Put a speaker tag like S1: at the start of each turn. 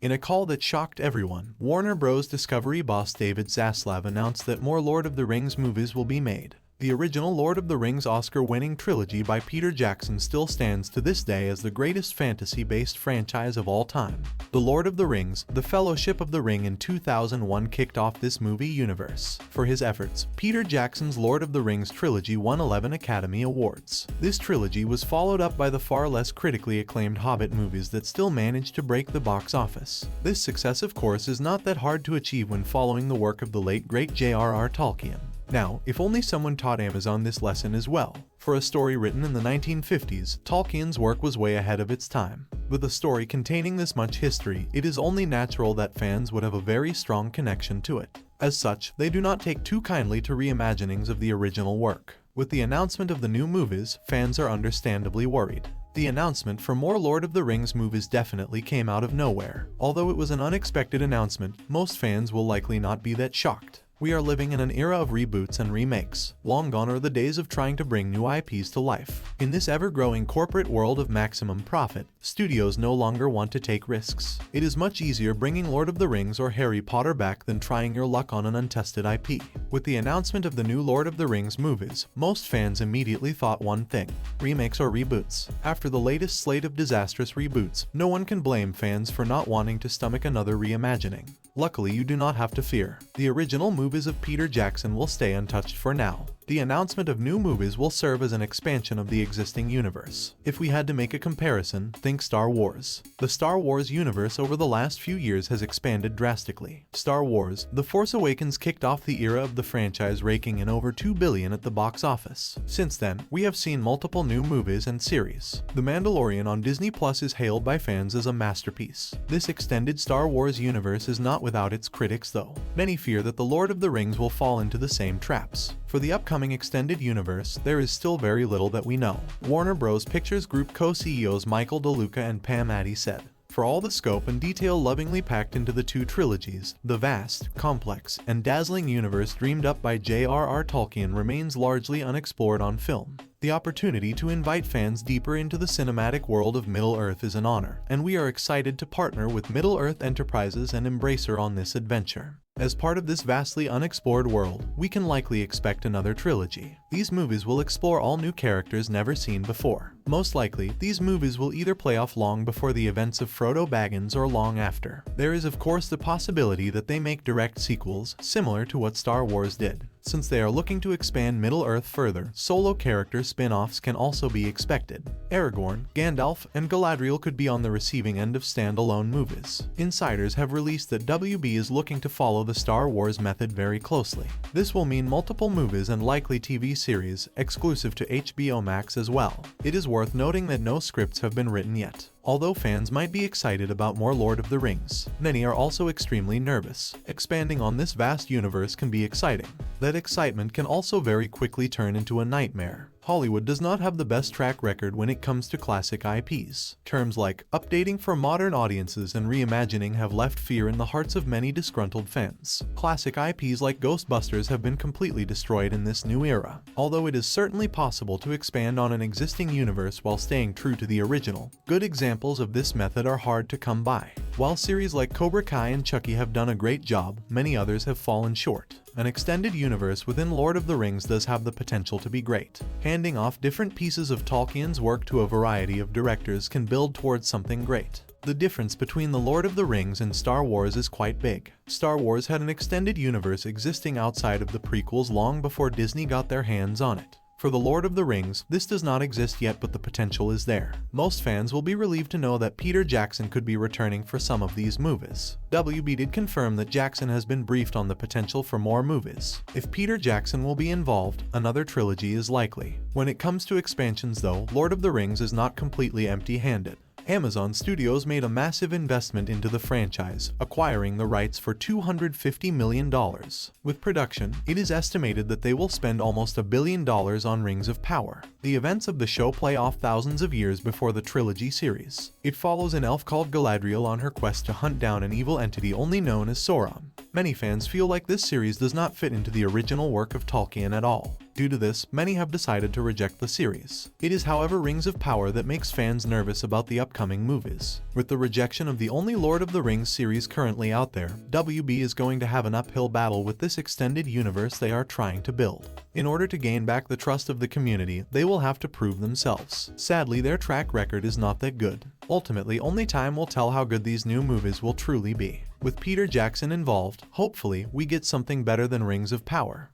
S1: In a call that shocked everyone, Warner Bros. Discovery boss David Zaslav announced that more Lord of the Rings movies will be made. The original Lord of the Rings Oscar-winning trilogy by Peter Jackson still stands to this day as the greatest fantasy-based franchise of all time. The Lord of the Rings, The Fellowship of the Ring in 2001 kicked off this movie universe. For his efforts, Peter Jackson's Lord of the Rings trilogy won 11 Academy Awards. This trilogy was followed up by the far less critically acclaimed Hobbit movies that still managed to break the box office. This success, of course, is not that hard to achieve when following the work of the late great J.R.R. Tolkien. Now, if only someone taught Amazon this lesson as well. For a story written in the 1950s, Tolkien's work was way ahead of its time. With a story containing this much history, it is only natural that fans would have a very strong connection to it. As such, they do not take too kindly to reimaginings of the original work. With the announcement of the new movies, fans are understandably worried. The announcement for more Lord of the Rings movies definitely came out of nowhere. Although it was an unexpected announcement, most fans will likely not be that shocked. We are living in an era of reboots and remakes. Long gone are the days of trying to bring new IPs to life. In this ever-growing corporate world of maximum profit, studios no longer want to take risks. It is much easier bringing Lord of the Rings or Harry Potter back than trying your luck on an untested IP. With the announcement of the new Lord of the Rings movies, most fans immediately thought one thing: remakes or reboots. After the latest slate of disastrous reboots, no one can blame fans for not wanting to stomach another reimagining. Luckily, you do not have to fear. The original movies of Peter Jackson will stay untouched for now. The announcement of new movies will serve as an expansion of the existing universe. If we had to make a comparison, think Star Wars. The Star Wars universe over the last few years has expanded drastically. Star Wars: The Force Awakens kicked off the era of the franchise, raking in over $2 billion at the box office. Since then, we have seen multiple new movies and series. The Mandalorian on Disney Plus is hailed by fans as a masterpiece. This extended Star Wars universe is not without its critics though. Many fear that the Lord of the Rings will fall into the same traps. For the upcoming extended universe, there is still very little that we know. Warner Bros. Pictures Group co-CEOs Michael DeLuca and Pam Addy said, "For all the scope and detail lovingly packed into the two trilogies, the vast, complex, and dazzling universe dreamed up by J.R.R. Tolkien remains largely unexplored on film. The opportunity to invite fans deeper into the cinematic world of Middle-earth is an honor, and we are excited to partner with Middle-earth Enterprises and Embracer on this adventure. As part of this vastly unexplored world, we can likely expect another trilogy. These movies will explore all new characters never seen before. Most likely, these movies will either play off long before the events of Frodo Baggins or long after. There is of course the possibility that they make direct sequels, similar to what Star Wars did. Since they are looking to expand Middle-earth further, solo character spin-offs can also be expected. Aragorn, Gandalf, and Galadriel could be on the receiving end of standalone movies. Insiders have released that WB is looking to follow the Star Wars method very closely. This will mean multiple movies and likely TV series, exclusive to HBO Max as well. It is worth noting that no scripts have been written yet. Although fans might be excited about more Lord of the Rings, many are also extremely nervous. Expanding on this vast universe can be exciting. That excitement can also very quickly turn into a nightmare. Hollywood does not have the best track record when it comes to classic IPs. Terms like updating for modern audiences and reimagining have left fear in the hearts of many disgruntled fans. Classic IPs like Ghostbusters have been completely destroyed in this new era. Although it is certainly possible to expand on an existing universe while staying true to the original, good examples of this method are hard to come by. While series like Cobra Kai and Chucky have done a great job, many others have fallen short. An extended universe within Lord of the Rings does have the potential to be great. Handing off different pieces of Tolkien's work to a variety of directors can build towards something great. The difference between The Lord of the Rings and Star Wars is quite big. Star Wars had an extended universe existing outside of the prequels long before Disney got their hands on it. For The Lord of the Rings, this does not exist yet, but the potential is there. Most fans will be relieved to know that Peter Jackson could be returning for some of these movies. WB did confirm that Jackson has been briefed on the potential for more movies. If Peter Jackson will be involved, another trilogy is likely. When it comes to expansions though, Lord of the Rings is not completely empty-handed. Amazon Studios made a massive investment into the franchise, acquiring the rights for $250 million. With production, it is estimated that they will spend almost $1 billion on Rings of Power. The events of the show play off thousands of years before the trilogy series. It follows an elf called Galadriel on her quest to hunt down an evil entity only known as Sauron. Many fans feel like this series does not fit into the original work of Tolkien at all. Due to this, many have decided to reject the series. It is however Rings of Power that makes fans nervous about the upcoming movies. With the rejection of the only Lord of the Rings series currently out there, WB is going to have an uphill battle with this extended universe they are trying to build. In order to gain back the trust of the community, they will have to prove themselves. Sadly, their track record is not that good. Ultimately, only time will tell how good these new movies will truly be. With Peter Jackson involved, hopefully, we get something better than Rings of Power.